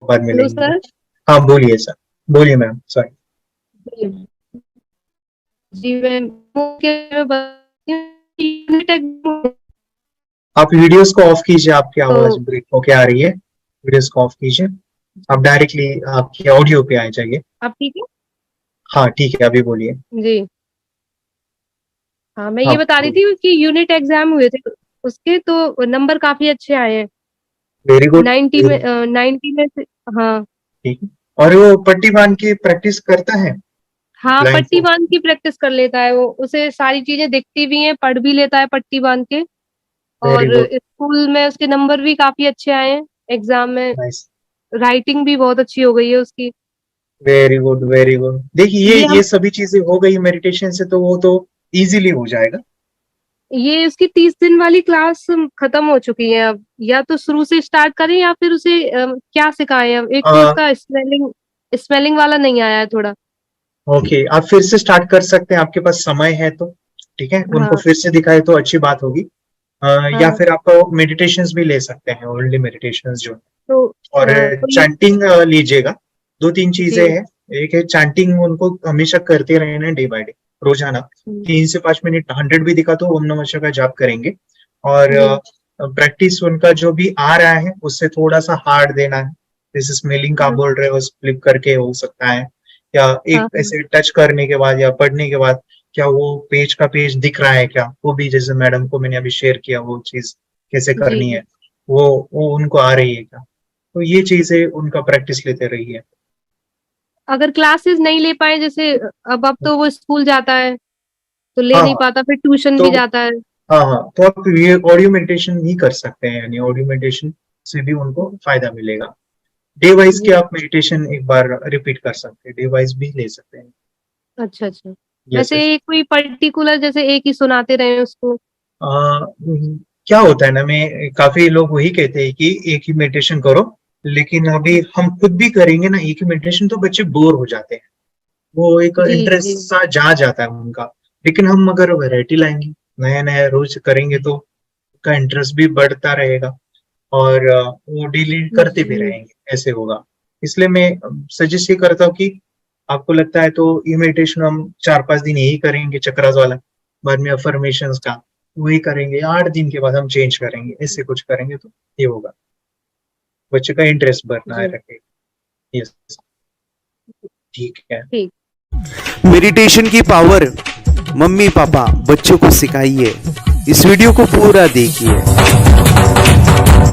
बाद में हेलो लेंगे। सर। हाँ बोलिए सर, बोलिए मैम, सॉरी। जी मैम, आप वीडियोस को ऑफ कीजिए, आपकी आवाज तो ब्रेक होके आ रही है। वीडियोस को ऑफ कीजिए, आप डायरेक्टली आपकी ऑडियो पे आ जाइए। आप ठीक है? हाँ ठीक है, अभी बोलिए। जी हाँ, मैं ये आप बता रही थी कि यूनिट एग्जाम हुए थे उसके, तो नंबर काफी अच्छे आए हैं। Very good. 90 में 90 में से। हाँ ठीक है। और वो पट्टी बांध के प्रैक्टिस करता है हाँ, लाइन पट्टी को? बांध की प्रैक्टिस कर लेता है वो, उसे सारी चीजें दिखती भी हैं, पढ़ भी लेता है पट्टी बांध के। वेरी और गुड, स्कूल में उसके नंबर भी काफी अच्छे आए हैं एग्जाम में। नाइस, राइटिंग भी बहुत अच्छी हो गई है उसकी। Very good, very good. देखिए ये ये हम सभी चीजें हो गई मेडिटेशन से, तो वो तो इजीली हो जाएगा। ये उसकी 30 दिन वाली क्लास खत्म हो चुकी है अब। या तो शुरू से स्टार्ट करें या फिर उसे क्या सिखाएं अब। एक तो उसका स्पेलिंग स्पेलिंग वाला नहीं आया है थोड़ा। ओके, आप फिर से स्टार्ट कर सकते हैं, आपके पास समय है तो। ठीक है, उनको हाँ फिर से दिखाए तो अच्छी बात होगी। या हाँ। फिर आप मेडिटेशंस भी ले सकते हैं, ओनली मेडिटेशंस जो है। तो और तो ये। चैंटिंग लीजिएगा। दो तीन चीजें जी। हैं। एक है चैंटिंग, उनको हमेशा करते रहना डे बाय डे, रोजाना हम्म, 3 से 5 मिनट 100 भी दिखा तो ओम नमः शिवाय का जाप करेंगे। और जी प्रैक्टिस उनका जो भी आ रहा है उससे थोड़ा सा हार्ड देना है। जैसे स्मेलिंग का आप हाँ बोल रहे हो, फ्लिप करके हो सकता है, या हाँ एक हाँ, ऐसे टच करने के बाद या पढ़ने के बाद क्या वो पेज का पेज दिख रहा है क्या, वो भी जैसे मैडम को मैंने अभी शेयर किया, वो चीज कैसे जी करनी जी। है, वो उनको आ रही है क्या। तो ये चीजें उनका प्रैक्टिस लेते रहिए। अगर क्लासेस नहीं ले पाए, जैसे अब तो वो स्कूल जाता है तो ले हाँ नहीं हाँ, पाता, फिर ट्यूशन तो भी जाता है। हाँ हाँ, तो आप ये ऑडियो मेडिटेशन ही कर सकते हैं, यानी ऑडियो मेडिटेशन से भी उनको फायदा मिलेगा। डे वाइज के जी। आप मेडिटेशन एक बार रिपीट कर सकते हैं, डे वाइज भी ले सकते हैं। अच्छा अच्छा। यस वैसे यस। कोई पर्टिकुलर जैसे एक ही सुनाते रहे उसको। क्या होता है ना, मैं काफी लोग वही कहते हैं कि एक ही मेडिटेशन करो, लेकिन अभी हम खुद भी करेंगे ना एक ही मेडिटेशन तो बच्चे बोर हो जाते हैं, वो एक जी इंटरेस्ट जी सा जा जाता है उनका। लेकिन हम अगर वैरायटी लाएंगे, नया नया रोज करेंगे, तो उनका इंटरेस्ट भी बढ़ता रहेगा। और वो डेली करते भी जी। रहेंगे, ऐसे होगा। इसलिए मैं सजेस्ट ये करता हूँ कि आपको लगता है तो ये मेडिटेशन हम 4-5 दिन यही करेंगे चक्रास वाला, बाद में अफर्मेशंस का वही करेंगे, 8 दिन के बाद हम चेंज करेंगे, ऐसे कुछ करेंगे तो ये होगा, बच्चे का इंटरेस्ट बढ़ना है जी रखेगा। यस, ठीक है। ठीक। मेडिटेशन की पावर मम्मी पापा बच्चों को सिखाइए। इस वीडियो को पूरा देखिए।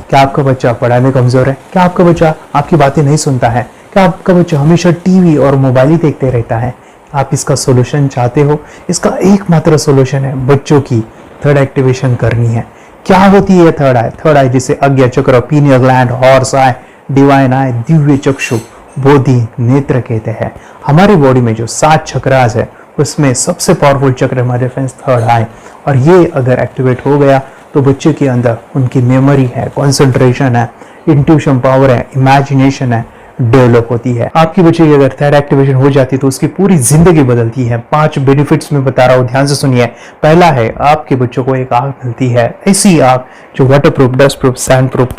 क्या आपका बच्चा पढ़ाई में कमजोर है? क्या आपका बच्चा आपकी बातें नहीं सुनता है? क्या आपका बच्चा हमेशा टीवी और मोबाइल ही देखते रहता है? आप इसका सोल्यूशन चाहते हो? इसका एकमात्र सोल्यूशन है बच्चों की थर्ड एक्टिवेशन करनी है। क्या होती है थर्ड आई? थर्ड आई जिसे Ajna chakra, pineal gland, Horus eye, divine eye, दिव्य चक्षु, बोधि नेत्र कहते हैं। हमारी बॉडी में जो 7 चक्रास है उसमें सबसे पावरफुल चक्र हमारे फ्रेंड्स थर्ड आई। और ये अगर एक्टिवेट हो गया तो बच्चे के अंदर उनकी मेमोरी है, कंसंट्रेशन है, इंट्यूशन पावर है, इमेजिनेशन है, डेवलप होती है। आपकी बच्चे की अगर थर्ड एक्टिवेशन हो जाती है तो उसकी पूरी जिंदगी बदलती है। 5 बेनिफिट्स में बता रहा हूँ, ध्यान से सुनिए। पहला है, आपके बच्चों को एक आग मिलती है, ऐसी आग जो water proof, dust proof, sand proof,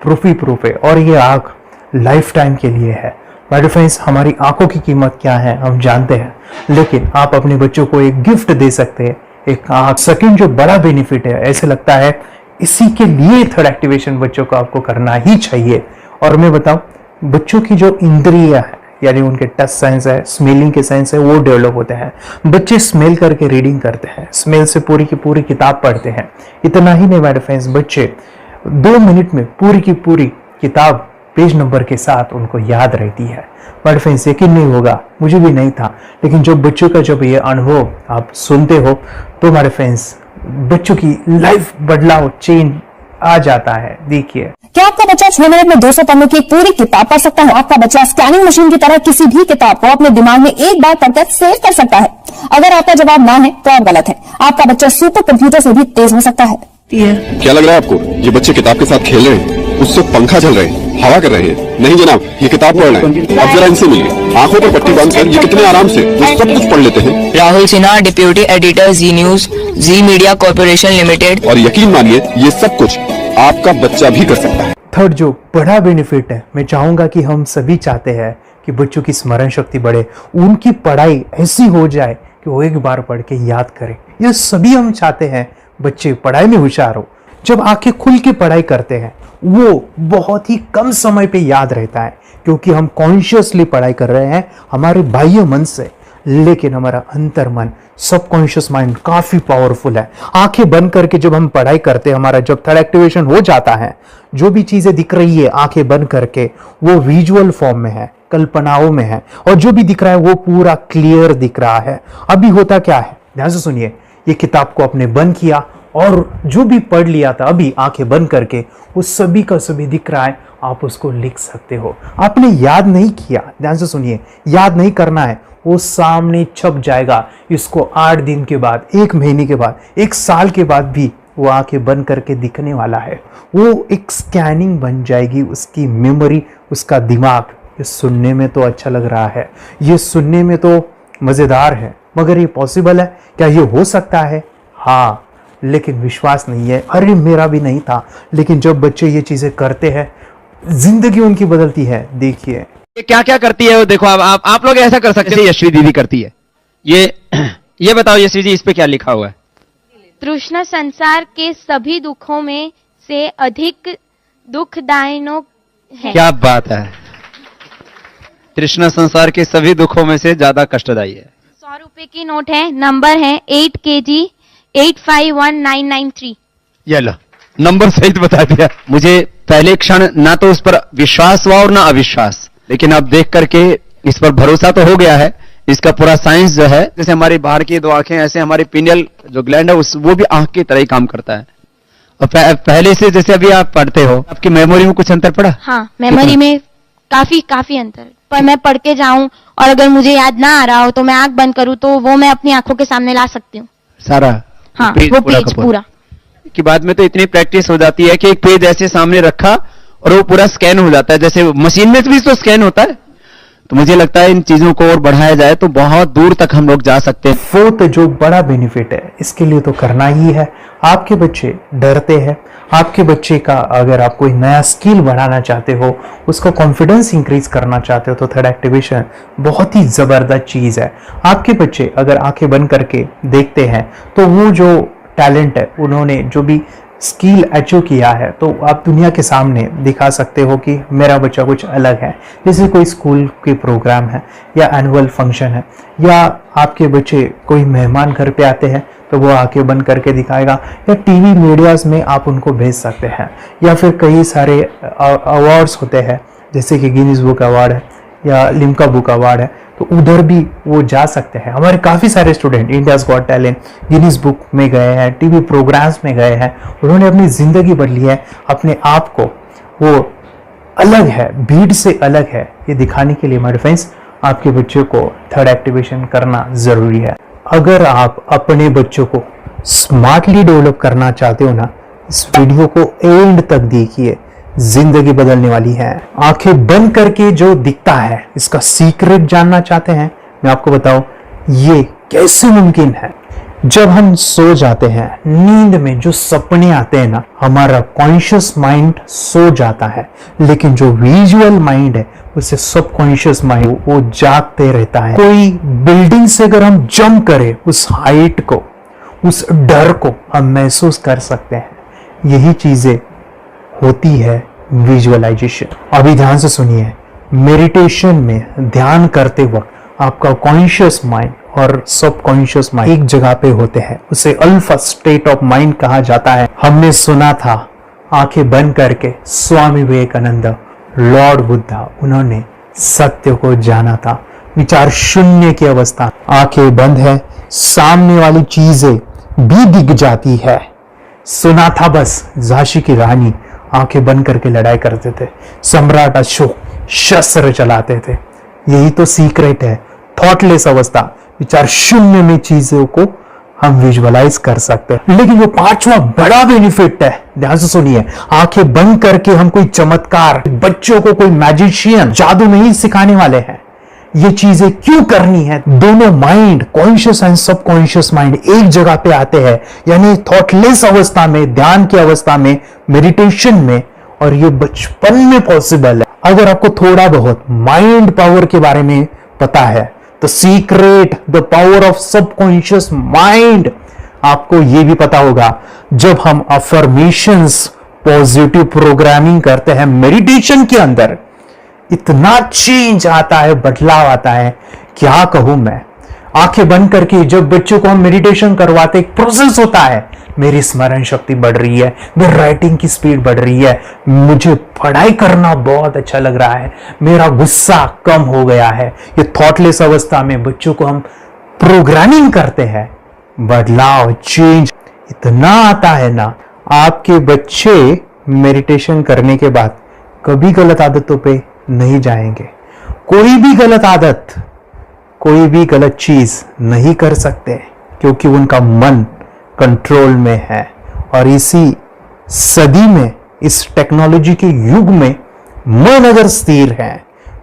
proof ही प्रूफ है। और ये आग लाइफ टाइम के लिए है। माय फ्रेंड्स, हमारी आंखों की कीमत क्या है हम जानते हैं, लेकिन आप अपने बच्चों को एक गिफ्ट दे सकते हैं, एक आंख। सेकंड जो बड़ा बेनिफिट है, ऐसे लगता है इसी के लिए थर्ड एक्टिवेशन बच्चों को आपको करना ही चाहिए। और मैं बताऊं, बच्चों की जो इंद्रियां है, यानी उनके टच सेंस है, स्मेलिंग के सेंस है, वो डेवलप होते हैं। बच्चे स्मेल करके रीडिंग करते हैं, स्मेल से पूरी की पूरी किताब पढ़ते हैं। इतना ही नहीं माय फ्रेंड्स, बच्चे 2 मिनट में पूरी की पूरी किताब पेज नंबर के साथ उनको याद रहती है। बट फ्रेंड्स, यकीन नहीं होगा, मुझे भी नहीं था, लेकिन जो बच्चों का जब ये अनुभव आप सुनते हो तो हमारे फ्रेंड्स बच्चों की लाइफ बदलाव चेंज आ जाता है। देखिए, क्या आपका बच्चा 6 मिनट में 200 पन्नों की एक पूरी किताब पढ़ सकता है? आपका बच्चा स्कैनिंग मशीन की तरह किसी भी किताब को अपने दिमाग में एक बार पढ़कर सेव कर सकता है? अगर आपका जवाब ना है तो आप गलत है। आपका बच्चा सुपर कंप्यूटर से भी तेज हो सकता है। क्या लग रहा है आपको ये बच्चे किताब के साथ खेल रहे हैं, उससे पंखा चल रहे हैं, हवा कर रहे हैं? नहीं जनाब, ये किताब पढ़ रहे हैं। अब जरा इनसे मिलिए, आंखों पर पट्टी बांधकर ये कितने आराम से वो सब कुछ पढ़ लेते हैं। राहुल सिन्हा, डिप्यूटी एडिटर, जी न्यूज, जी मीडिया कॉर्पोरेशन लिमिटेड। और यकीन मानिए ये सब कुछ आपका बच्चा भी कर सकता है। थर्ड जो बड़ा बेनिफिट है, मैं चाहूंगा कि हम सभी चाहते हैं कि बच्चों की स्मरण शक्ति बढ़े, उनकी पढ़ाई ऐसी हो जाए कि वो एक बार पढ़ के याद करें। ये सभी हम चाहते हैं बच्चे पढ़ाई में होशियार हो। जब आंखें खुल के पढ़ाई करते हैं वो बहुत ही कम समय पे याद रहता है, क्योंकि हम कॉन्शियसली पढ़ाई कर रहे हैं हमारे बाह्य मन से, लेकिन हमारा अंतर मन, सबकॉन्शियस माइंड काफी पावरफुल है। आंखें बंद करके जब हम पढ़ाई करते हैं, हमारा जब थर्ड एक्टिवेशन हो जाता है, जो भी चीजें दिख रही है आंखें बंद करके वो विजुअल फॉर्म में है, कल्पनाओं में है, और जो भी दिख रहा है वो पूरा क्लियर दिख रहा है। अभी होता क्या है, ध्यान से सुनिए, ये किताब को आपने बंद किया और जो भी पढ़ लिया था अभी आंखें बंद करके वो सभी का सभी दिख रहा है, आप उसको लिख सकते हो। आपने याद नहीं किया, ध्यान से सुनिए, याद नहीं करना है, वो सामने छप जाएगा। इसको 8 दिन के बाद, 1 महीने के बाद, 1 साल के बाद भी वो आंखें बंद करके दिखने वाला है। वो एक स्कैनिंग बन जाएगी, उसकी मेमोरी, उसका दिमाग। ये सुनने में तो अच्छा लग रहा है, ये सुनने में तो मजेदार है, मगर ये पॉसिबल है क्या? ये हो सकता है, हाँ, लेकिन विश्वास नहीं है। अरे मेरा भी नहीं था, लेकिन जब बच्चे ये चीजें करते हैं जिंदगी उनकी बदलती है। देखिए ये क्या क्या करती है वो देखो। अब आप लोग ऐसा कर सकते हैं, यशवी दीदी करती है। ये बताओ यशवी जी, इस पे क्या लिखा हुआ है? तृष्णा संसार के सभी दुखों में से अधिक दुखदायक है। क्या बात है, तृष्णा संसार के सभी दुखों में से ज्यादा कष्टदायी है। 100 रुपए की नोट है, नंबर है 8 kg 851993। ये लो, नंबर सहित बता दिया। मुझे पहले क्षण ना तो उस पर विश्वास हुआ और ना अविश्वास, लेकिन अब देख करके इस पर भरोसा तो हो गया है। इसका पूरा साइंस जो है, जैसे हमारी बाहर की 2 आंखें, ऐसे हमारी पिनियल जो ग्लैंड है वो भी आंख की तरह ही काम करता है। और पहले से जैसे अभी आप पढ़ते हो, आपकी मेमोरी में कुछ अंतर पड़ा? हाँ, मेमोरी में काफी अंतर। पर मैं पढ़ के जाऊं और अगर मुझे याद ना आ रहा हो तो मैं आंख बंद करूं तो वो मैं अपनी आंखों के सामने ला सकती हूँ सारा। हाँ, वो पेज पूरा की बाद में तो इतनी प्रैक्टिस हो जाती है कि एक पेज ऐसे सामने रखा और वो पूरा स्कैन हो जाता है, जैसे मशीन में भी तो स्कैन होता है। तो मुझे लगता है इन चीजों को और बढ़ाया जाए तो बहुत दूर तक हम लोग जा सकते हैं। फोर्थ जो बड़ा बेनिफिट है, इसके लिए तो करना ही है। आपके बच्चे डरते हैं, आपके बच्चे का अगर आप कोई नया स्किल बढ़ाना चाहते हो, उसका कॉन्फिडेंस इंक्रीज करना चाहते हो, तो थर्ड एक्टिवेशन बहुत ही जबरदस्त चीज है। आपके बच्चे अगर आंखें बंद करके देखते हैं तो वो जो टैलेंट है, उन्होंने जो भी स्किल अचीव किया है, तो आप दुनिया के सामने दिखा सकते हो कि मेरा बच्चा कुछ अलग है। जैसे कोई स्कूल के प्रोग्राम है या एनुअल फंक्शन है, या आपके बच्चे कोई मेहमान घर पे आते हैं तो वो आंखें बंद करके दिखाएगा, या टीवी मीडियाज में आप उनको भेज सकते हैं, या फिर कई सारे अवार्ड्स होते हैं जैसे कि गिनीज बुक अवार्ड है या लिम्का बुक अवार्ड है, तो उधर भी वो जा सकते हैं। हमारे काफ़ी सारे student India's got talent, Guinness book में गए हैं, टीवी प्रोग्राम्स में गए हैं, उन्होंने अपनी ज़िंदगी बदली है, अपने आप को वो अलग है, भीड़ से अलग है, ये दिखाने के लिए मेरे फ्रेंड्स आपके बच्चों को थर्ड एक्टिवेशन करना ज़रूरी है। अगर आप अपने बच्चों को स्मार्टली डेवलप करना चाहते हो ना, इस वीडियो को एंड तक देखिए, जिंदगी बदलने वाली है। आंखें बंद करके जो दिखता है, इसका सीक्रेट जानना चाहते हैं? मैं आपको बताऊं ये कैसे मुमकिन है। जब हम सो जाते हैं, नींद में जो सपने आते हैं ना, हमारा कॉन्शियस माइंड सो जाता है, लेकिन जो विजुअल माइंड है, उसे सबकॉन्शियस माइंड वो जागते रहता है। कोई बिल्डिंग से अगर हम जंप करें, उस हाइट को, उस डर को हम महसूस कर सकते हैं। यही चीजें होती है विजुअलाइजेशन। अभी ध्यान से सुनिए, मेडिटेशन में ध्यान करते वक्त आपका कॉन्शियस माइंड और सबकॉन्शियस माइंड एक जगह पे होते हैं, उसे अल्फा स्टेट ऑफ माइंड कहा जाता है। हमने सुना था आंखें बंद करके स्वामी विवेकानंद, लॉर्ड बुद्धा, उन्होंने सत्य को जाना था। विचार शून्य की अवस्था, आंखें बंद है, सामने वाली चीजें भी दिख जाती है। सुना था बस झांसी की रानी आंखें बंद करके लड़ाई करते थे, सम्राट अशोक शस्त्र चलाते थे। यही तो सीक्रेट है, थॉटलेस अवस्था, विचार शून्य में चीजों को हम विजुअलाइज कर सकते हैं। लेकिन जो 5वां बड़ा बेनिफिट है, ध्यान से सुनिए, आंखें बंद करके हम कोई चमत्कार, बच्चों को कोई मैजिशियन जादू नहीं सिखाने वाले हैं। ये चीजें क्यों करनी है? दोनों mind, conscious and subconscious mind एक जगह पे आते हैं, यानी थॉटलेस अवस्था में, ध्यान की अवस्था में, मेडिटेशन में, और ये बचपन में पॉसिबल है। अगर आपको थोड़ा बहुत माइंड पावर के बारे में पता है, the secret, the power of subconscious mind, आपको ये भी पता होगा जब हम अफर्मेशंस, पॉजिटिव प्रोग्रामिंग करते हैं मेडिटेशन के अंदर, इतना चेंज आता है, बदलाव आता है, क्या कहूं मैं। आंखें बंद करके जब बच्चों को हम मेडिटेशन करवाते, एक प्रोसेस होता है, मेरी स्मरण शक्ति बढ़ रही है, मेरी राइटिंग की स्पीड बढ़ रही है, मुझे पढ़ाई करना बहुत अच्छा लग रहा है, मेरा गुस्सा कम हो गया है। ये थॉटलेस अवस्था में बच्चों को हम प्रोग्रामिंग करते हैं, बदलाव, चेंज इतना आता है ना। आपके बच्चे मेडिटेशन करने के बाद कभी गलत आदतों पे नहीं जाएंगे। कोई भी गलत आदत, कोई भी गलत चीज नहीं कर सकते, क्योंकि उनका मन कंट्रोल में है। और इसी सदी में, इस टेक्नोलॉजी के युग में मन अगर स्थिर है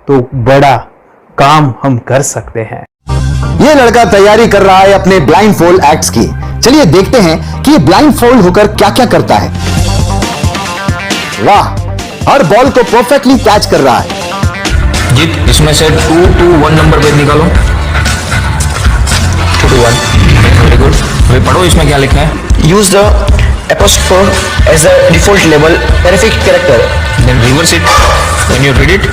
तो बड़ा काम हम कर सकते हैं। ये लड़का तैयारी कर रहा है अपने ब्लाइंड फोल्ड एक्ट्स की। चलिए देखते हैं कि ये ब्लाइंड फोल्ड होकर क्या क्या करता है। वाह, हर बॉल को परफेक्टली कैच कर रहा है। जीत, इसमें से 2 to 1 नंबर भेद निकालो। 2 to 1, वेरी गुड। अभी पढ़ो इसमें क्या लिखा है। Use the apostrophe as a default label terrific character, then reverse it when you read it.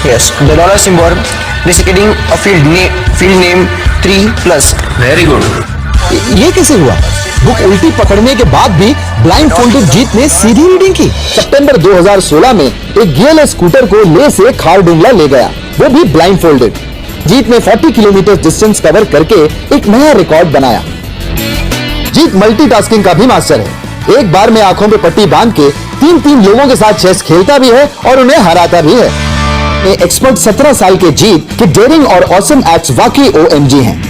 yes, the dollar symbol designating a field name 3+. Very good. ये कैसे हुआ? बुक उल्टी पकड़ने के बाद भी ब्लाइंड फोल्डेड जीत ने सीधी रीडिंग की। सितंबर 2016 में एक गियरलेस स्कूटर को ले से खारडुंगला ले गया, वो भी ब्लाइंड फोल्डेड। जीत ने 40 किलोमीटर डिस्टेंस कवर करके एक नया रिकॉर्ड बनाया। जीत मल्टीटास्किंग का भी मास्टर है। एक बार में आंखों पे पट्टी बांध के 3 लोगों के साथ चेस खेलता भी है और उन्हें हराता भी है। एक्सपर्ट 17 साल के जीत के डेयरिंग और ऑसम एक्ट्स वाकई OMG हैं।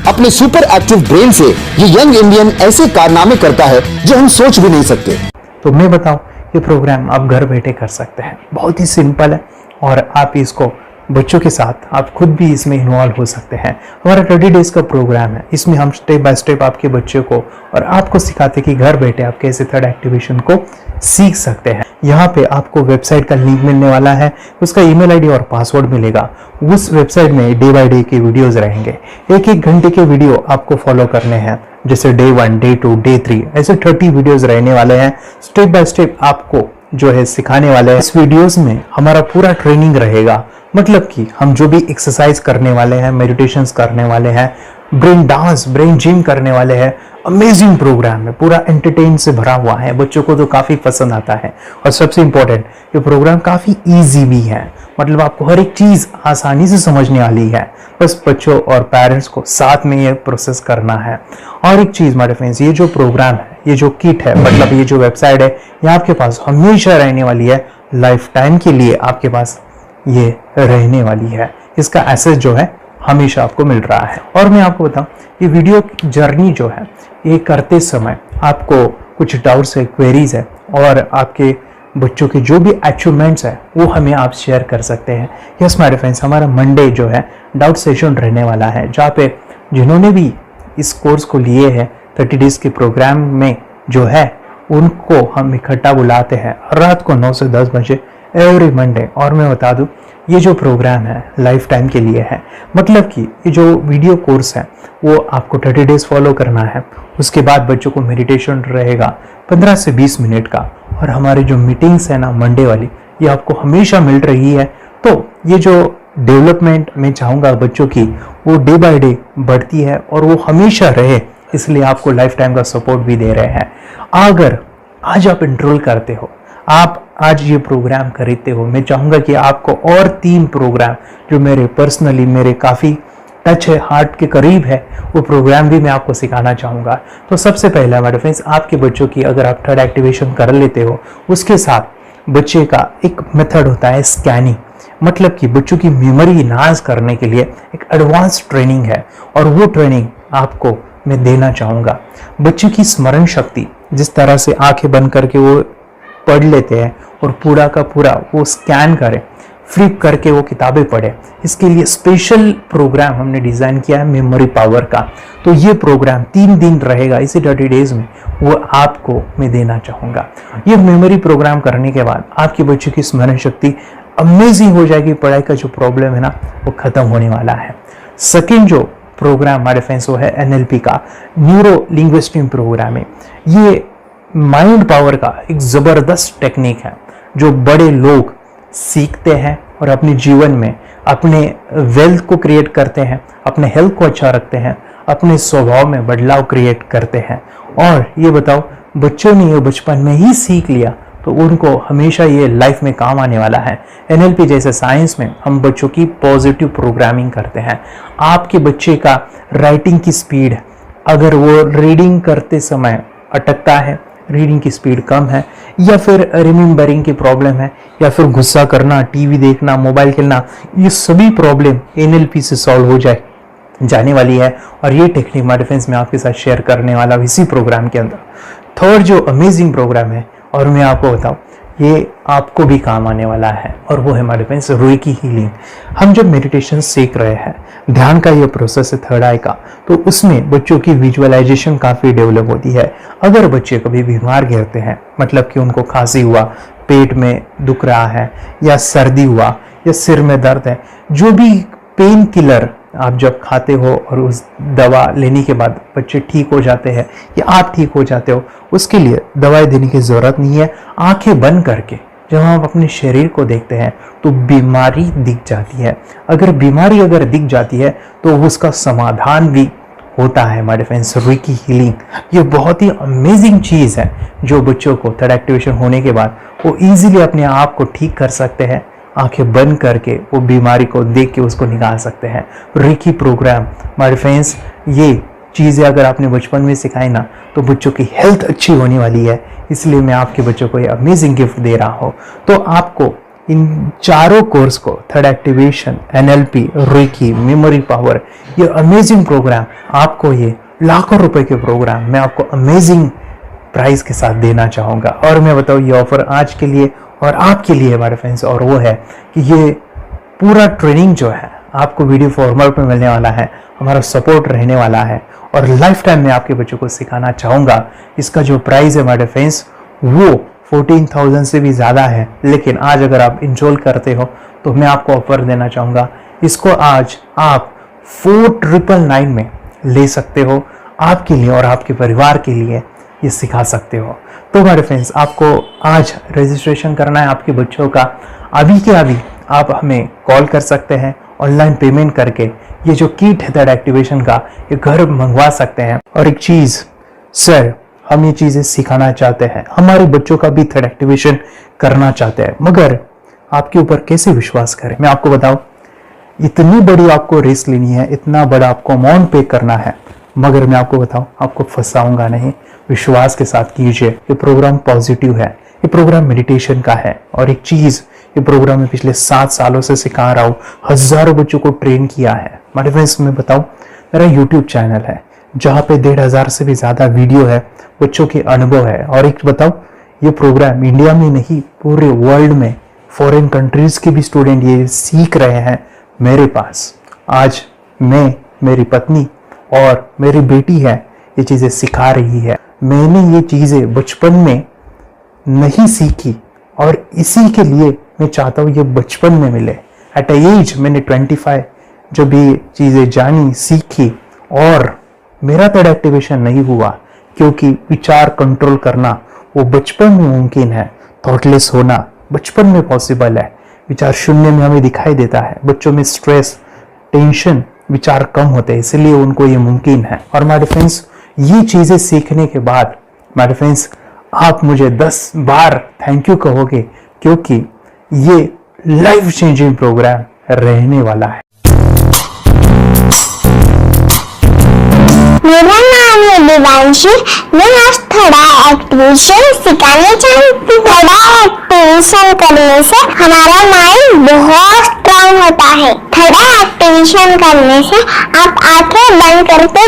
अपने सुपर एक्टिव ब्रेन से ये यंग इंडियन ऐसे कारनामे करता है जो हम सोच भी नहीं सकते। तो मैं बताऊं, ये प्रोग्राम आप घर बैठे कर सकते हैं, बहुत ही सिंपल है। और आप इसको बच्चों के साथ, आप खुद भी इसमें इन्वॉल्व हो सकते हैं। हमारा 30 डेज का प्रोग्राम है, इसमें हम स्टेप बाय स्टेप आपके बच्चे को और आपको सिखाते कि घर बैठे आप कैसे थर्ड एक्टिवेशन को सीख सकते हैं। यहाँ पे आपको वेबसाइट का लिंक मिलने वाला है, उसका ईमेल आईडी और पासवर्ड मिलेगा। उस वेबसाइट में डे बाय डे के वीडियोस रहेंगे, 1-1 घंटे के वीडियो आपको फॉलो करने हैं, जैसे डे 1, डे 2, डे 3, ऐसे 30 वीडियोस रहने वाले हैं। स्टेप बाय स्टेप आपको जो है सिखाने वाले हैं। इस वीडियोस में हमारा पूरा ट्रेनिंग रहेगा, मतलब कि हम जो भी एक्सरसाइज करने वाले हैं, मेडिटेशंस करने वाले हैं, ब्रेन डांस, ब्रेन जिम करने वाले हैं। अमेजिंग प्रोग्राम है, पूरा एंटरटेन से भरा हुआ है, बच्चों को तो काफी पसंद आता है। और सबसे इंपॉर्टेंट, ये प्रोग्राम काफी इजी भी है, मतलब आपको हर एक चीज आसानी से समझने वाली है। बस बच्चों और पेरेंट्स को साथ में ये प्रोसेस करना है। और एक चीज माय फ्रेंड्स, ये जो प्रोग्राम है, ये जो किट है, मतलब ये जो वेबसाइट है, ये आपके पास हमेशा रहने वाली है, लाइफ टाइम के लिए आपके पास ये रहने वाली है। इसका एक्सेस जो है हमेशा आपको मिल रहा है। और मैं आपको बताऊं, ये वीडियो जर्नी जो है, ये करते समय आपको कुछ डाउट्स है, क्वेरीज है, और आपके बच्चों के जो भी अचीवमेंट्स है वो हमें आप शेयर कर सकते हैं। यस माय फ्रेंड्स, हमारा मंडे जो है डाउट सेशन रहने वाला है, जहाँ पे जिन्होंने भी इस कोर्स को लिए हैं 30 डेज के प्रोग्राम में जो है, उनको हम इकट्ठा बुलाते हैं रात को 9 से 10 बजे एवरी मंडे। और मैं बता दूं, ये जो प्रोग्राम है लाइफ टाइम के लिए है, मतलब कि ये जो वीडियो कोर्स है वो आपको 30 डेज फॉलो करना है। उसके बाद बच्चों को मेडिटेशन रहेगा 15 से 20 मिनट का, और हमारी जो मीटिंग्स है ना मंडे वाली, ये आपको हमेशा मिल रही है। तो ये जो डेवलपमेंट मैं चाहूँगा बच्चों की, वो डे बाय डे बढ़ती है और वो हमेशा रहे, इसलिए आपको लाइफ टाइम का सपोर्ट भी दे रहे हैं। अगर आज आप एनरोल करते हो, आप आज ये प्रोग्राम खरीदते हो, मैं चाहूँगा कि आपको और 3 प्रोग्राम जो मेरे पर्सनली मेरे काफ़ी टच है, हार्ट के करीब है, वो प्रोग्राम भी मैं आपको सिखाना चाहूँगा। तो सबसे पहला मेरे फ्रेंड्स, आपके बच्चों की अगर आप थर्ड एक्टिवेशन कर लेते हो, उसके साथ बच्चे का एक मेथड होता है स्कैनिंग, मतलब कि बच्चों की मेमोरी इनहांस करने के लिए एक एडवांस ट्रेनिंग है, और वो ट्रेनिंग आपको मैं देना चाहूँगा। बच्चों की स्मरण शक्ति, जिस तरह से आंखें बंद करके वो पढ़ लेते हैं और पूरा का पूरा वो स्कैन करें, फ्लिप करके वो किताबें पढ़े। इसके लिए स्पेशल प्रोग्राम हमने डिज़ाइन किया है मेमोरी पावर का। तो ये प्रोग्राम 3 दिन रहेगा, इसी 30 डेज में वो आपको मैं देना चाहूँगा। ये मेमोरी प्रोग्राम करने के बाद आपके बच्चे की स्मरण शक्ति अमेजिंग हो जाएगी। पढ़ाई का जो प्रॉब्लम है ना वो खत्म होने वाला है। सेकेंड जो प्रोग्राम हमारे फ्रेंड्स वो है NLP का, न्यूरो लिंग्विस्टिक प्रोग्राम है। ये माइंड पावर का एक ज़बरदस्त टेक्निक है जो बड़े लोग सीखते हैं और अपने जीवन में अपने वेल्थ को क्रिएट करते हैं, अपने हेल्थ को अच्छा रखते हैं, अपने स्वभाव में बदलाव क्रिएट करते हैं। और ये बताओ, बच्चों ने ये बचपन में ही सीख लिया तो उनको हमेशा ये लाइफ में काम आने वाला है। NLP जैसे साइंस में हम बच्चों की पॉजिटिव प्रोग्रामिंग करते हैं। आपके बच्चे का राइटिंग की स्पीड, अगर वो रीडिंग करते समय अटकता है, रीडिंग की स्पीड कम है, या फिर रिमेम्बरिंग की प्रॉब्लम है, या फिर गुस्सा करना, टीवी देखना, मोबाइल खेलना, ये सभी प्रॉब्लम NLP से सॉल्व हो जाने वाली है। और ये टेक्निक हमारे फ्रेंड्स में आपके साथ शेयर करने वाला इसी प्रोग्राम के अंदर। थर्ड जो अमेजिंग प्रोग्राम है और मैं आपको बताऊं, ये आपको भी काम आने वाला है, और वो है हमारे फ्रेंड्स रेकी हीलिंग। हम जब मेडिटेशन सीख रहे हैं, ध्यान का ये प्रोसेस है थर्ड आई का, तो उसमें बच्चों की विजुअलाइजेशन काफ़ी डेवलप होती है। अगर बच्चे कभी बीमार गिरते हैं, मतलब कि उनको खांसी हुआ, पेट में दुख रहा है, या सर्दी हुआ, या सिर में दर्द है, जो भी पेन किलर आप जब खाते हो और उस दवा लेने के बाद बच्चे ठीक हो जाते हैं या आप ठीक हो जाते हो, उसके लिए दवाई देने की ज़रूरत नहीं है। आंखें बंद करके जब हम अपने शरीर को देखते हैं तो बीमारी दिख जाती है। अगर बीमारी दिख जाती है तो उसका समाधान भी होता है। हमारे फ्रेंड्स, रेकी हीलिंग ये बहुत ही अमेजिंग चीज़ है जो बच्चों को थर्ड एक्टिवेशन होने के बाद वो इजीली अपने आप को ठीक कर सकते हैं। आंखें बंद करके वो बीमारी को देख के उसको निकाल सकते हैं। रेकी प्रोग्राम हमारे फ्रेंड्स, ये चीज़ें अगर आपने बचपन में सिखाई ना तो बच्चों की हेल्थ अच्छी होने वाली है। इसलिए मैं आपके बच्चों को ये अमेजिंग गिफ्ट दे रहा हूँ। तो आपको इन चारों कोर्स को, third activation, NLP, reiki, memory power, ये अमेजिंग प्रोग्राम, आपको ये लाखों रुपए के प्रोग्राम मैं आपको अमेजिंग प्राइस के साथ देना चाहूँगा। और मैं बताऊँ, ये ऑफर आज के लिए और आपके लिए हमारे फ्रेंड्स, और वो है कि ये पूरा ट्रेनिंग जो है आपको वीडियो फॉर्मेट में मिलने वाला है, हमारा सपोर्ट रहने वाला है, और लाइफ टाइम में आपके बच्चों को सिखाना चाहूँगा। इसका जो प्राइस है हमारे फ्रेंड्स वो 14,000 से भी ज़्यादा है, लेकिन आज अगर आप इंस्टॉल करते हो तो मैं आपको ऑफर देना चाहूँगा। इसको आज आप 4,999 में ले सकते हो। आपके लिए और आपके परिवार के लिए ये सिखा सकते हो। तो हमारे फ्रेंड्स, आपको आज रजिस्ट्रेशन करना है आपके बच्चों का। अभी के अभी आप हमें कॉल कर सकते हैं, ऑनलाइन पेमेंट करके ये जो किट है थर्ड एक्टिवेशन का, ये घर मंगवा सकते हैं। और एक चीज़ सर, हम ये चीज़ें सिखाना चाहते हैं, हमारे बच्चों का भी थर्ड एक्टिवेशन करना चाहते हैं, मगर आपके ऊपर कैसे विश्वास करें? मैं आपको बताऊं, इतनी बड़ी आपको रिस्क लेनी है, इतना बड़ा आपको अमाउंट पे करना है, मगर मैं आपको बताऊं, आपको फंसाऊंगा नहीं। विश्वास के साथ कीजिए। ये प्रोग्राम पॉजिटिव है, ये प्रोग्राम मेडिटेशन का है। और एक चीज़, ये प्रोग्राम में पिछले 7 सालों से सिखा रहा हूँ, हज़ारों बच्चों को ट्रेन किया है। हमारे फ्रेंड्स, मैं बताऊं, मेरा यूट्यूब चैनल है जहाँ पे 1,500 से भी ज़्यादा वीडियो है, बच्चों के अनुभव है। और एक बताऊं, ये प्रोग्राम इंडिया में नहीं, पूरे वर्ल्ड में फॉरेन कंट्रीज के भी स्टूडेंट ये सीख रहे हैं मेरे पास। आज मैं, मेरी पत्नी और मेरी बेटी है, ये चीज़ें सिखा रही है। मैंने ये चीज़ें बचपन में नहीं सीखी और इसी के लिए मैं चाहता हूँ ये बचपन में मिले। एट अ एज मैंने 25 जब ये चीज़ें जानी, सीखी, और मेरा थर्ड एक्टिवेशन नहीं हुआ क्योंकि विचार कंट्रोल करना वो बचपन में मुमकिन है। थॉटलेस होना बचपन में पॉसिबल है। विचार शून्य में हमें दिखाई देता है। बच्चों में स्ट्रेस, टेंशन, विचार कम होते हैं, इसलिए उनको ये मुमकिन है। और हमारे फ्रेंड्स, ये चीज़ें सीखने के बाद हमारे फ्रेंड्स, आप मुझे 10 बार थैंक यू कहोगे, क्योंकि ये लाइफ चेंजिंग प्रोग्राम रहने वाला है। मेरा नाम है दिवांशी। मैं आज थोड़ा एक्टिवेशन सिखाने चाहती हूँ। थोड़ा एक्टिवेशन करने से हमारा माइंड बहुत स्ट्रांग होता है। थोड़ा एक्टिवेशन करने से आप आंखें बंद करके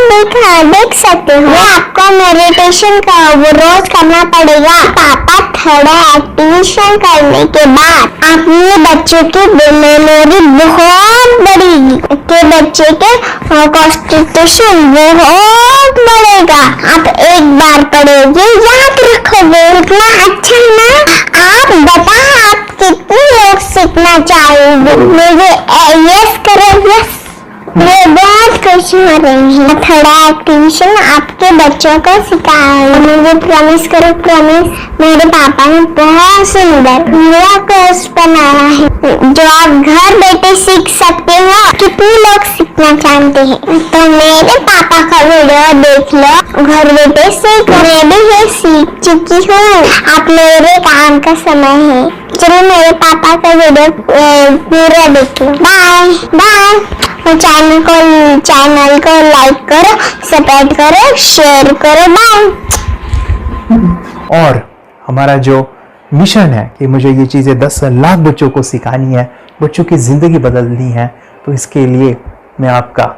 देख सकते हो। आपको मेडिटेशन का वो रोज करना पड़ेगा। पापा थोड़ा एक्टिवेशन करने के बाद अपने बच्चे की मेमोरी बहुत बढ़ेगी, के बच्चे के कॉन्सेंट्रेशन बहुत बढ़ेगा। आप एक बार पढ़ोगे याद रखोगे, इतना अच्छा ना। आप बता आप कितने लोग सीखना चाहोगे? मुझे यस करो, यस। मैं बहुत खुश हो रही हूँ। थोड़ा एक्टिवेशन आपके बच्चों को सिखाया। मुझे प्रॉमिस करो, प्रॉमिस। मेरे पापा ने बहुत सुंदर मेरा कोर्स बनाया है जो आप घर बैठे सीख सकते हो। कितने लोग सीखना चाहते हैं तो मेरे पापा का वीडियो देख लो, घर बैठे सीख। मैं भी ये सीख चुकी हूँ। आप मेरे काम का समय है, चलो मेरे पापा का वीडियो पूरा देख लो। Bye bye. चैनल को लाइक करो, सब्सक्राइब करो, शेयर करो। बाय। और हमारा जो मिशन है कि मुझे ये चीज़ें 10 लाख बच्चों को सिखानी है, बच्चों की ज़िंदगी बदलनी है, तो इसके लिए मैं आपका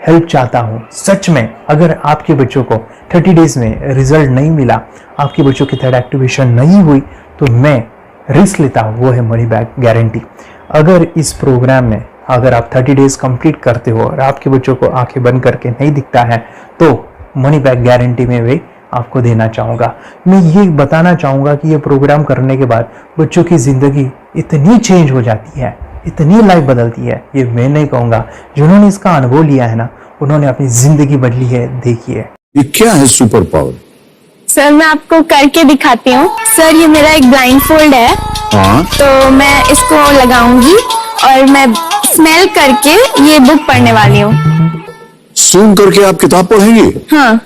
हेल्प चाहता हूँ। सच में अगर आपके बच्चों को 30 डेज में रिजल्ट नहीं मिला, आपके बच्चों की थर्ड एक्टिवेशन नहीं हुई, तो मैं रिस्क लेता हूँ, वो है मनी बैक गारंटी। अगर इस प्रोग्राम में अगर आप 30 डेज कंप्लीट करते हो और आपके बच्चों को आंखें बंद करके नहीं दिखता है, तो मनी बैक गारंटी में भी आपको देना चाहूँगा। मैं ये बताना चाहूँगा कि ये प्रोग्राम करने के बाद बच्चों की ज़िंदगी इतनी चेंज हो जाती है, इतनी लाइफ बदलती है, ये मैं नहीं कहूँगा। जिन्होंने इसका अनुभव लिया है ना, उन्होंने अपनी ज़िंदगी बदली है। देखिए ये क्या है सुपर पावर? सर मैं आपको करके दिखाती हूँ। सर ये मेरा एक ब्लाइंड फोल्ड है। हाँ। तो मैं इसको लगाऊंगी और मैं स्मेल करके ये बुक पढ़ने वाली हूँ। सूंघ करके आप किताब पढ़ेंगी? हाँ।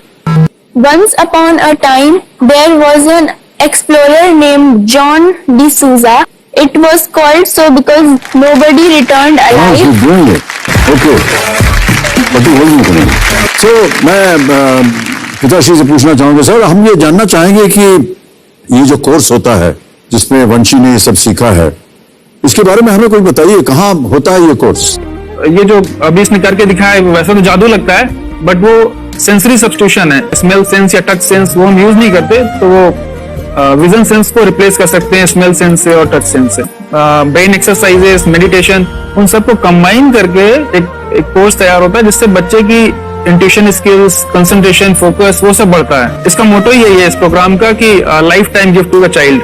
Once upon a time, there was an explorer named John D'Souza. It was called so because nobody returned alive. Okay, तो मैं पिताश्री से पूछना चाहूंगा सर, हम ये जानना चाहेंगे कि ये जो कोर्स होता है जिसमें वंशी ने ये सब सीखा है, इसके बारे में हमें कुछ बताइए। कहाँ होता है ये कोर्स? ये जो अभी इसने करके दिखाया है वैसा तो जादू लगता है, बट वो सेंसरी सब्स्टिट्यूशन है। स्मेल सेंस या टच सेंस वो हम यूज नहीं करते, तो वो विजन सेंस को रिप्लेस कर सकते हैं स्मेल सेंस से और टच सेंस से। ब्रेन एक्सरसाइजेस, मेडिटेशन, उन सबको कंबाइन करके एक कोर्स तैयार होता है जिससे बच्चे की इंट्यूशन स्किल्स, कंसंट्रेशन, फोकस वो सब बढ़ता है। इसका मोटो यही है इस प्रोग्राम का कि lifetime gift to the child.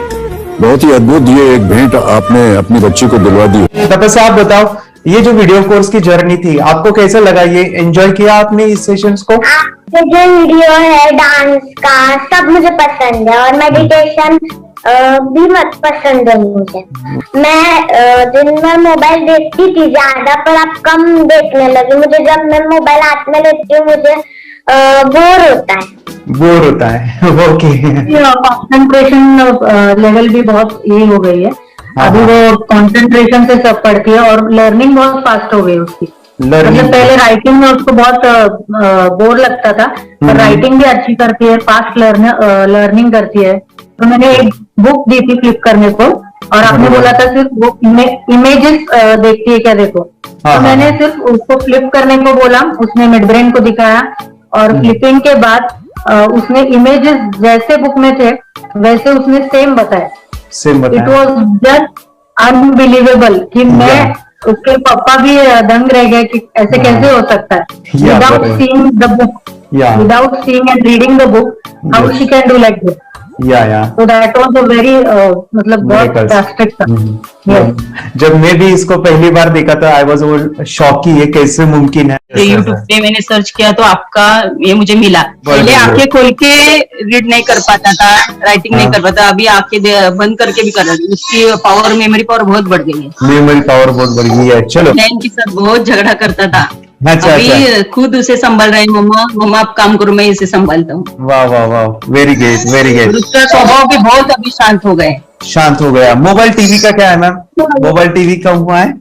बहुत ही अद्भुत ये एक भेंट आपने अपनी बच्ची को दिलवा दी। तपस्या आप बताओ, ये जो वीडियो कोर्स की जर्नी थी आपको कैसा लगा? ये एंजॉय किया आपने इस सेशंस को? आपके जो वीडियो है डांस का सब मुझे पसंद है और मेडिटेशन भी मत पसंद है मुझे। मैं दिन में मोबाइल देखती थी ज्यादा, पर अब कम देखने लगी। मुझे जब मैं मोबाइल हाथ में लेती हूँ मुझे बोर होता है। ओके। कंसंट्रेशन लेवल भी बहुत ये हो गई है। अभी वो कंसंट्रेशन से सब पढ़ती है और लर्निंग बहुत फास्ट हो गई उसकी। मतलब पहले राइटिंग में उसको बहुत बोर लगता था, पर राइटिंग भी अच्छी करती है, फास्ट लर्निंग करती है। तो मैंने एक बुक दी थी फ्लिप करने को और आपने बोला था सिर्फ वो इमेजेस देखती है क्या, देखो। तो मैंने सिर्फ उसको फ्लिप करने को बोला, उसने मिड ब्रेन को दिखाया और फ्लिपिंग के बाद उसने इमेजेस जैसे बुक में थे वैसे उसने सेम बताया। इट वॉज जस्ट अनबिलीवेबल कि मैं उसके पापा भी दंग रह गए कि ऐसे कैसे हो सकता है। Without seeing the book, without seeing and reading the book, how she can do like this. So that was a very मतलब बहुत drastic था। जब मैं भी इसको पहली बार देखा था आई वाज शॉक कि ये कैसे मुमकिन है। यूट्यूब पे मैंने सर्च किया तो आपका ये मुझे मिला। पहले आंखें खोल के रीड नहीं कर पाता था, राइटिंग नहीं कर पाता, अभी आंखें बंद करके भी कर रही हूँ। उसकी पावर, मेमोरी पावर बहुत बढ़ गई है। मेमोरी पावर बहुत बढ़ गई है। चलो, बहन के साथ बहुत झगड़ा करता था, अच्छा, अभी खुद उसे संभाल रहे हैं। मम्मा आप काम करो, मैं इसे संभालता हूँ। वाह वाह वाह, वेरी ग्रेट वेरी ग्रेट। उसका स्वभाव भी बहुत अभी शांत हो गए। शांत हो गया। मोबाइल टीवी का क्या है मैम? मोबाइल टीवी कब हुआ है?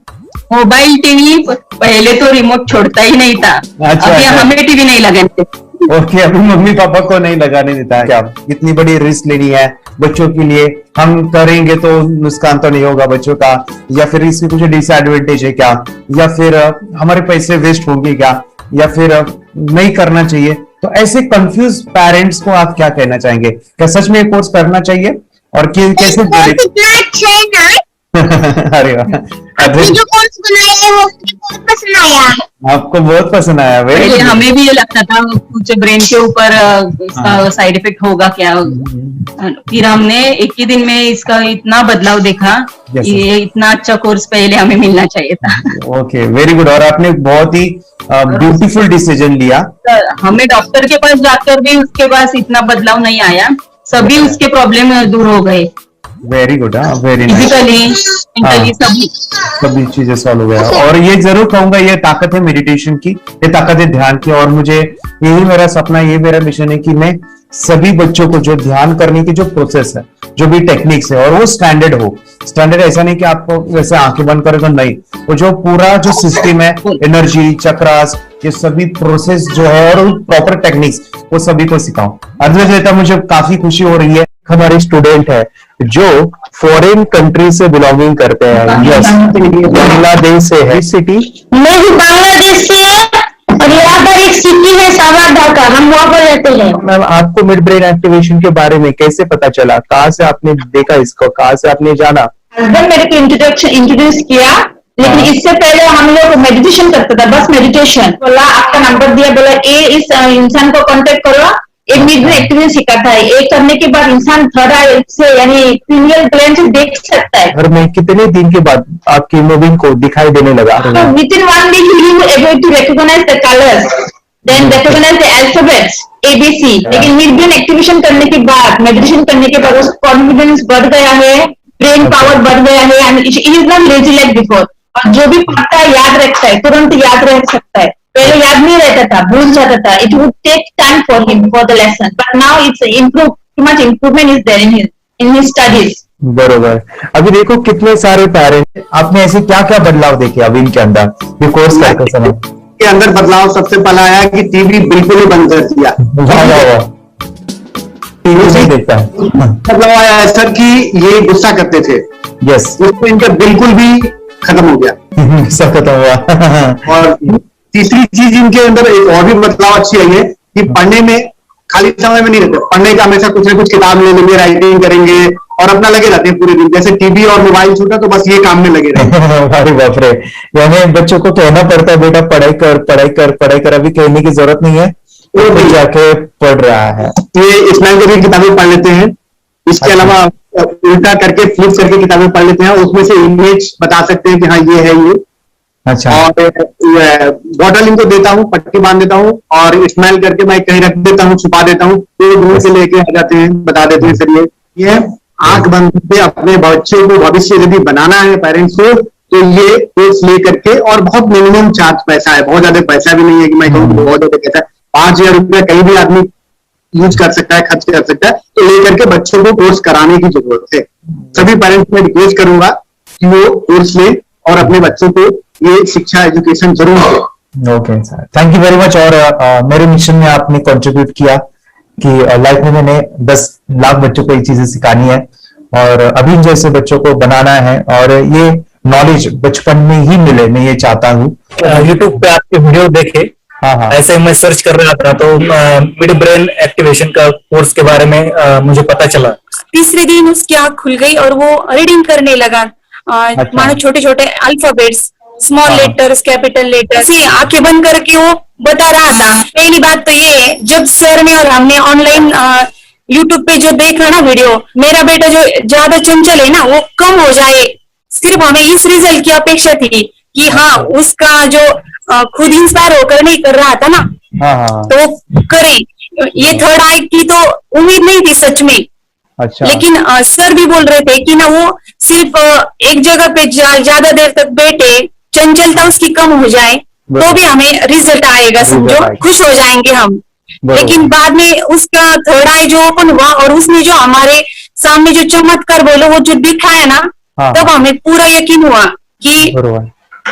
मोबाइल टीवी पहले तो रिमोट छोड़ता ही नहीं था। अभी हमें टीवी नहीं लगाते। ओके, अभी मम्मी पापा को नहीं लगाने देता है। क्या इतनी बड़ी रिस्क लेनी है बच्चों के लिए? हम करेंगे तो नुकसान तो नहीं होगा बच्चों का, या फिर इसकी कुछ डिसएडवांटेज है क्या, या फिर हमारे पैसे वेस्ट होंगे क्या, या फिर नहीं करना चाहिए? तो ऐसे कंफ्यूज पेरेंट्स को आप क्या कहना चाहेंगे? क्या सच में कोर्स करना चाहिए? और कैसे जुड़े? कितना अच्छा है ना। अरे वाह, आपने जो कोर्स बनाया है वो मुझे बहुत पसंद आया। आपको बहुत पसंद आया। ये हमें भी ये लगता था कुछ ब्रेन के ऊपर इसका साइड इफेक्ट होगा क्या, फिर हमने एक ही दिन में इसका इतना बदलाव देखा। ये इतना अच्छा कोर्स पहले हमें मिलना चाहिए था। Okay, very good. और आपने बहुत ही ब्यूटीफुल डिसीजन लिया। हमें डॉक्टर के पास जाकर भी उसके पास इतना बदलाव नहीं आया, सभी उसके प्रॉब्लम दूर हो गए। Very good, very nice. Physically सभी चीजें सॉल्व हो गया। और ये जरूर कहूंगा, ये ताकत है मेडिटेशन की, ये ताकत है ध्यान की। और मुझे यही मेरा सपना, ये मेरा मिशन है कि मैं सभी बच्चों को जो ध्यान करने की जो प्रोसेस है, जो भी टेक्निक्स है, और वो स्टैंडर्ड हो। स्टैंडर्ड ऐसा नहीं कि आपको वैसे आंखें बंद करेगा, नहीं, वो जो पूरा जो सिस्टम है, एनर्जी, चक्रास, ये सभी प्रोसेस जो है और प्रॉपर टेक्निक्स, वो सभी को सिखाऊं। अद्वैत, मुझे काफी खुशी हो रही है। हमारे स्टूडेंट है जो फॉरेन कंट्री से बिलोंगिंग करते हैं। यस, बांग्लादेश से है। सिटी मैं भी बांग्लादेश से और यहाँ पर एक सिटी है सावारढाका, हम वहाँ पर रहते हैं। मैम, आपको मिड ब्रेन एक्टिवेशन के बारे में कैसे पता चला? कहाँ से आपने देखा इसको, कहाँ से आपने जाना? हस्बैंड मेरे को इंट्रोड्यूस किया, लेकिन इससे पहले हम लोग मेडिटेशन करते थे, बस मेडिटेशन। बोला आपका नंबर दिया, बोला ये इस इंसान को कांटेक्ट करो, एक मिड ब्रेन एक्टिवेशन सिखाता है। एक करने के बाद इंसान थर्ड आई से यानी क्रिमिनल ब्रेन से देख सकता है। घर में कितने दिन के बाद आपकी मूविंग को दिखाई देने लगा? विद इन 1 वीक ही was able to recognise the colours, then recognise the alphabets ABC। लेकिन मिड ब्रेन एक्टिवेशन करने के बाद, मेडिटेशन करने के बाद उसका कॉन्फिडेंस बढ़ गया है, ब्रेन पावर बढ़ गया है, and it is not lazy like before. और जो भी पढ़ता है याद रखता है, तुरंत याद रख सकता है। पहले याद नहीं रहता था, भूल जाता था। It would take time for him for the lesson, but now it's improve, too much improvement is there in his studies. बरोबर। अभी देखो कितने सारे पेरेंट्स, आपने ऐसे क्या क्या बदलाव देखे अभी इनके अंदर ये कोर्स करते समय? के अंदर बदलाव सबसे पहला आया कि टीवी बिल्कुल ही बंद कर दिया। टीवी नहीं देखता है। बदलाव आया है सर कि ये गुस्सा करते थे। यस, उसको इनका बिल्कुल भी खत्म हो गया। गुस्सा खत्म हुआ। और तीसरी चीज इनके अंदर एक और भी बदलाव अच्छी आई है कि पढ़ने में खाली समय में नहीं रहते, पढ़ने का हमेशा कुछ ना कुछ किताब ले लेंगे, राइटिंग करेंगे और अपना लगे रहते हैं पूरे दिन। जैसे टीवी और मोबाइल छूटा तो बस ये काम में लगे रहते। अरे बाप रे, यानी बच्चों को कहना पड़ता है बेटा पढ़ाई कर, पढ़ाई कर, पढ़ाई कर। अभी कहने की जरूरत नहीं है, वो भी जाके पढ़ रहा है। ये स्मैल करके किताबें पढ़ लेते हैं। इसके अलावा उल्टा करके, फ्लिप करके किताबें पढ़ लेते हैं, उसमें से इमेज बता सकते हैं कि हाँ ये है ये। अच्छा। और बॉटल इनको देता हूँ, पट्टी बांध देता हूँ और स्मेल करके मैं कहीं रख देता हूँ, छुपा देता हूँ, तो दूर से लेके आ जाते हैं, बता देते हैं सर ये आंख बंद करके अपने बच्चों को भविष्य यदि बनाना है पेरेंट्स को, तो ये कोर्स ले करके। और बहुत मिनिमम चार्ज पैसा है, बहुत ज्यादा पैसा भी नहीं है कि मैं कहूँ बहुत ज्यादा पैसा है। 5,000 रुपया कहीं भी आदमी यूज कर सकता है, खर्च कर सकता है। तो लेकर के बच्चों को कोर्स कराने की जरूरत है। सभी पेरेंट्स में रिक्वेस्ट करूंगा कि वो कोर्स ले और अपने बच्चों को ये शिक्षा एजुकेशन जरूर दे। Okay sir, thank you very much. और मेरे मिशन में आपने कंट्रीब्यूट किया कि लाइफ में मैंने 10 लाख बच्चों को ये चीजें सिखानी है और अभी जैसे बच्चों को बनाना है, और ये नॉलेज बचपन में ही मिले, मैं ये चाहता हूँ। यूट्यूब पे आपके वीडियो देखे, ऐसे मैं सर्च कर रहा था तो मिड ब्रेन एक्टिवेशन का कोर्स के बारे में मुझे पता चला। तीसरे दिन उसकी आंख खुल गई और वो रीडिंग करने लगा। मानो छोटे छोटे alphabets, small letters, capital letters, आंखें बंद करके वो बता रहा था। पहली बात तो ये है, जब सर ने और हमने ऑनलाइन यूट्यूब पे जो देखा ना वीडियो, मेरा बेटा जो ज्यादा चंचल है ना वो कम हो जाए, सिर्फ हमें इस रिजल्ट की अपेक्षा थी कि हाँ उसका जो खुद इंस्पायर होकर नहीं कर रहा था ना, तो करे। ये थर्ड आई की तो उम्मीद नहीं थी सच में। अच्छा। लेकिन सर भी बोल रहे थे कि ना वो सिर्फ एक जगह पे ज्यादा देर तक बैठे, चंचलता उसकी कम हो जाए तो भी हमें रिजल्ट आएगा, समझो खुश हो जाएंगे हम। लेकिन बाद में उसका थर्ड आई जो ओपन हुआ और उसने जो हमारे सामने जो चमत्कार बोलो वो जो दिखाया ना, तब हमें पूरा यकीन हुआ कि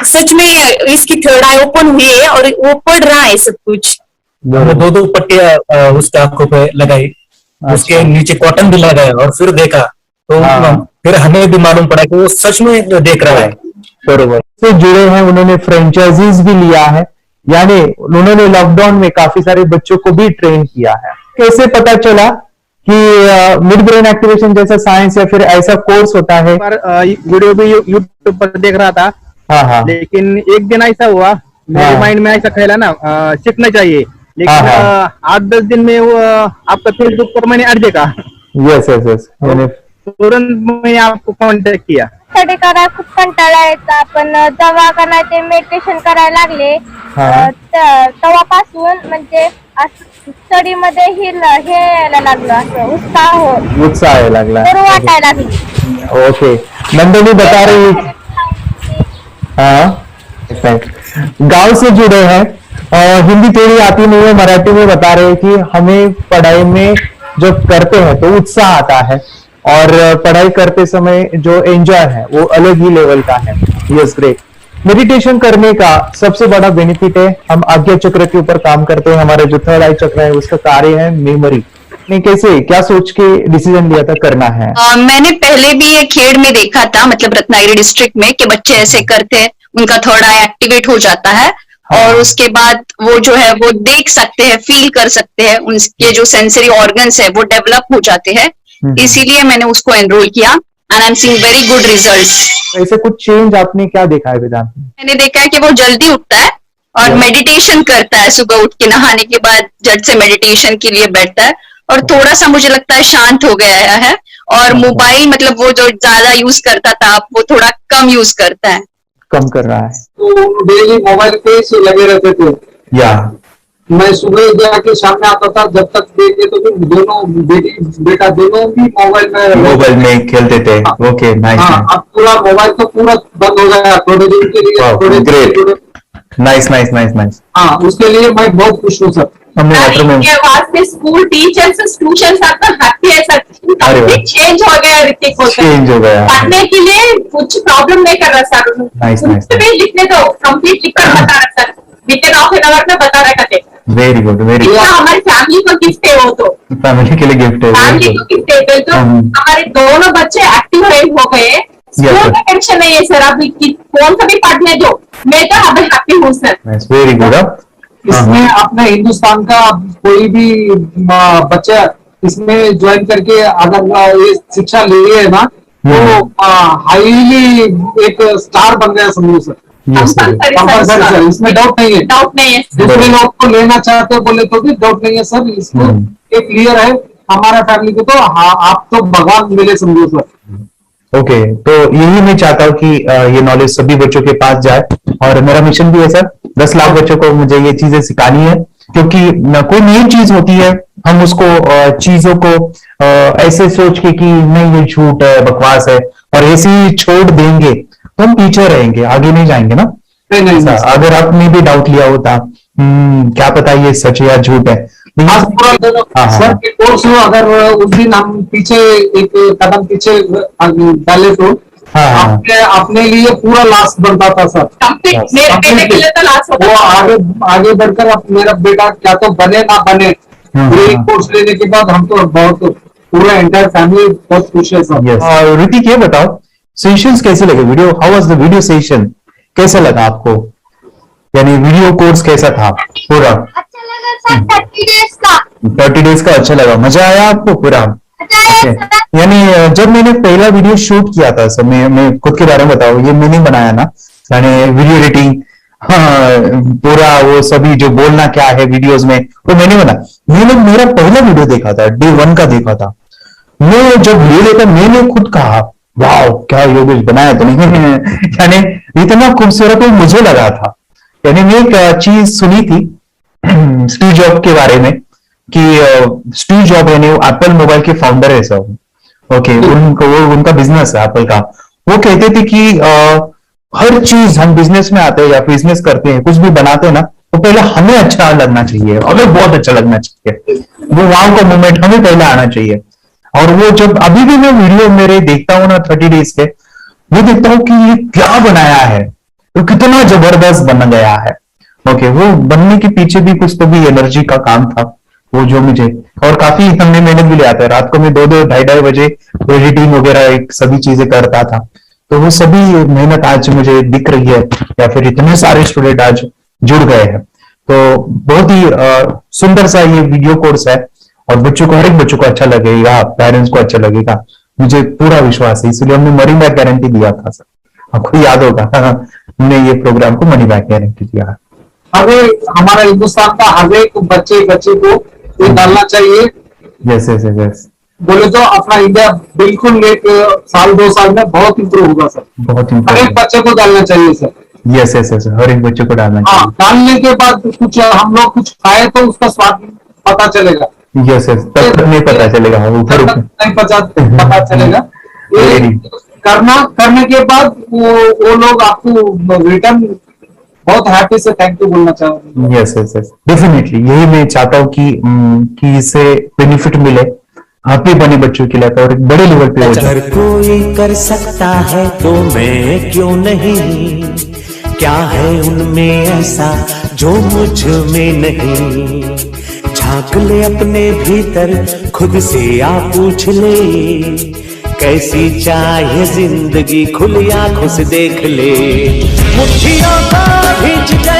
सच में इसकी थर्ड आई ओपन हुई है और वो पढ़ रहा है सब कुछ। दो पट्टियां उसके आंखों पे लगाई, उसके नीचे कॉटन भी लगाया और फिर देखा तो फिर हमें भी मालूम पड़ा कि वो सच में देख रहा है। बरोबर से जुड़े हैं, उन्होंने फ्रेंचाइजीज भी लिया है, यानी उन्होंने लॉकडाउन में काफी सारे बच्चों को भी ट्रेन किया है। कैसे पता चला कि मिड ब्रेन एक्टिवेशन जैसा साइंस या फिर ऐसा कोर्स होता है? वीडियो भी यूट्यूब पर देख रहा था। हाँ हाँ। लेकिन एक दिन ऐसा हुआ, मेरे माइंड में ऐसा ख्याल है ना, सीखना चाहिए, लेकिन 8-10 दिन में वो आपका फेसबुक पर मैंने ऐड देखा। यस यस यस, तुरंत मैंने आपको कॉन्टॅक्ट किया। स्टडी करायला खूप कंटाळा यायचा, पण जेव्हा ते मेडिटेशन करायला लागले तेव्हापासून म्हणजे स्टडी मध्ये हे यायला लागलं, असं उत्साह यायला लागला, बरं वाटायला लागली। ओके, नंदिनी बता रही, हाँ गांव से जुड़े हैं, हिंदी थोड़ी आती नहीं है, मराठी में बता रहे हैं कि हमें पढ़ाई में जब करते हैं तो उत्साह आता है और पढ़ाई करते समय जो एंजॉय है वो अलग ही लेवल का है। Yes great. मेडिटेशन करने का सबसे बड़ा बेनिफिट है, हम आज्ञा चक्र के ऊपर काम करते हैं, हमारा जो थर्ड आई चक्र है उसका कार्य है मेमोरी। ने कैसे क्या सोच के डिसीजन लिया था करना है? मैंने पहले भी ये खेड़ में देखा था, मतलब रत्नागिरी डिस्ट्रिक्ट में, कि बच्चे ऐसे करते हैं, उनका थर्ड आई एक्टिवेट हो जाता है और उसके बाद वो जो है वो देख सकते हैं, फील कर सकते हैं, उनके जो सेंसरी ऑर्गन्स है वो डेवलप हो जाते हैं। इसीलिए मैंने उसको एनरोल किया and I am seeing very good results. ऐसे कुछ चेंज आपने क्या देखा है वेदांत? मैंने देखा है कि वो जल्दी उठता है और मेडिटेशन करता है, सुबह उठ के नहाने के बाद झट से मेडिटेशन के लिए बैठता है और थोड़ा सा मुझे लगता है शांत हो गया है, और मोबाइल मतलब वो जो ज्यादा यूज करता था वो थोड़ा कम यूज करता है, कम कर रहा है। तो डेली मोबाइल पे ही लगे रहते थे, या मैं सुबह जाके शाम में आता था, जब तक देखे तो फिर दोनों बेटा दोनों भी मोबाइल में खेलते थे। Okay nice. अब पूरा मोबाइल तो पूरा बंद हो गया थोड़े दिन के लिए। Great, nice nice nice nice. हाँ, उसके लिए मैं बहुत खुश हूँ सर। इनके वास्ते स्कूल टीचर्स ट्यूशन हैप्पी है सर, चेंज हो गया, ऋतिक को चेंज हो गया, पढ़ने के लिए कुछ प्रॉब्लम नहीं कर रहा सर। Nice nice. लिखने दो, कंप्लीट लिखकर बता रहा sir, within half an hour में बता रहा कहते। Very good very good. हमारी फैमिली को गिफ्ट है, वो तो फैमिली के लिए गिफ्ट है, फैमिली को गिफ्ट है। तो हमारे दोनों बच्चे एक्टिव हो गए, स्कूल का टेंशन नहीं है सर, अभी कौन सा भी पढ़ने दो, मैं तो अभी हैप्पी हूँ सर। Very good. इसमें अपने हिंदुस्तान का कोई भी बच्चा इसमें ज्वाइन करके अगर ये शिक्षा ले है ना, तो हाईली एक स्टार बन गया समझो सर। सर इसमें डाउट नहीं है, दूसरे लोग को लेना चाहते हो बोले तो भी डाउट नहीं है सर, इसको एक क्लियर है। हमारा फैमिली को तो आप तो भगवान मिले समझो सर। ओके, तो यही मैं चाहता हूँ कि ये नॉलेज सभी बच्चों के पास जाए, और मेरा मिशन भी है सर, 10 लाख बच्चों को मुझे ये चीजें सिखानी है, क्योंकि कोई नई चीज होती है, हम उसको चीजों को ऐसे सोच के कि नहीं ये झूठ है, बकवास है, और ऐसे ही छोड़ देंगे तो हम पीछे रहेंगे, आगे नहीं जाएंगे ना। नहीं, अगर आपने भी डाउट लिया होता, क्या पता ये सच या झूठ है। सर के कोर्स हो, अगर उस दिन हम पीछे एक कदम पीछे डाले तो अपने लिए पूरा लास्ट बनता था सर। वो आगे बढ़कर अब मेरा बेटा क्या तो बने ना बने, कोर्स लेने के बाद हम तो बहुत पूरा एंटायर फैमिली बहुत खुश है सर। ऋतिक ये बताओ, सेशंस कैसे लगे? Video, how was the video session, कैसा लगा आपको? यानी वीडियो कोर्स कैसा था पूरा? अच्छा लगा सर, 30 डेज का। 30 डेज का अच्छा लगा, मजा आया आपको पूरा? यानी जब मैंने पहला वीडियो शूट किया था सर, मैं खुद के बारे में बताऊं, ये मैंने बनाया ना, यानी वीडियो एडिटिंग, पूरा वो सभी जो बोलना क्या है वीडियोस में वो मैंने बना। मैंने मेरा पहला वीडियो देखा था, डे 1 का देखा था। मैं जब वीडियो देखा मैंने खुद कहा वाह क्या योगेश बनाया तो नहीं यानी इतना खूबसूरत मुझे लगा था। यानी मैं एक चीज सुनी थी स्टीव जॉब के बारे में, कि स्टीव जॉब यानी एप्पल मोबाइल के फाउंडर है सब, ओके, उनका बिजनेस है एप्पल का। वो कहते थे कि हर चीज हम बिजनेस में आते हैं या बिजनेस करते हैं, कुछ भी बनाते हैं ना, तो पहले हमें अच्छा लगना चाहिए, हमें बहुत अच्छा लगना चाहिए, वो वाव का मोमेंट हमें पहले आना चाहिए। और वो जब अभी भी मैं वीडियो मेरे देखता हूँ ना 30 डेज के, वो देखता हूँ कि ये क्या बनाया है, तो कितना जबरदस्त बन गया है। ओके, वो बनने के पीछे भी कुछ तो भी एनर्जी का काम था वो, जो मुझे, और काफी हमने मेहनत भी लिया था। रात को मैं 2-2 ढाई बजे एडिटिंग वगैरह एक सभी चीजें करता था, तो वो सभी मेहनत आज मुझे दिख रही है, या फिर इतने सारे स्टूडेंट आज जुड़ गए हैं। तो बहुत ही सुंदर सा ये वीडियो कोर्स है, और बच्चों को, हर एक बच्चों को अच्छा लगेगा, पेरेंट्स को अच्छा लगेगा, मुझे पूरा विश्वास है। इसलिए हमने मनी बैक गारंटी दिया था सर, आपको याद होगा हमने ये प्रोग्राम को मनी बैक गारंटी दिया। हमें हमारा हिंदुस्तान का हर एक बच्चे को ये डालना चाहिए। यस यस यस, बोले तो अपना इंडिया बिल्कुल 1 साल 2 साल में बहुत इंप्रूव होगा सर। बहुत हर एक बच्चे को डालना चाहिए सर। यस यस यस, हर एक बच्चे को डालना चाहिए। डालने के बाद कुछ हम लोग कुछ खाए तो उसका स्वाद पता चलेगा। यस यस, तब तक नहीं पता चलेगा, ऊपर नहीं पता चलेगा। करने के बाद वो लोग आपको रिटर्न बहुत हैप्पी से थैंक यू बोलना चाहूंगा। यस यस यस, डेफिनेटली यही मैं चाहता हूँ कि इससे बेनिफिट मिले आप भी बने बच्चों के लिए और एक बड़े लेवल पे हो जाए। अगर कोई कर सकता है तो मैं क्यों नहीं, क्या है उनमें ऐसा जो मुझ में नहीं। झांक ले अपने भीतर खुद से आ पूछ ले, कैसी चाहे जिंदगी खुली आंखों से देख ले। मुट्ठियों को खींच के,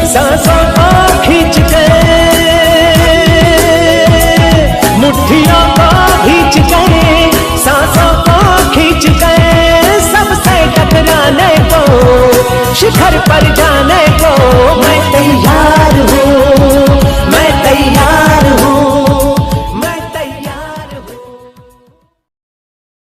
सांसों को खींच के, मुट्ठियों को खींच के, सांसों को खींच के, सबसे टकराने को शिखर पर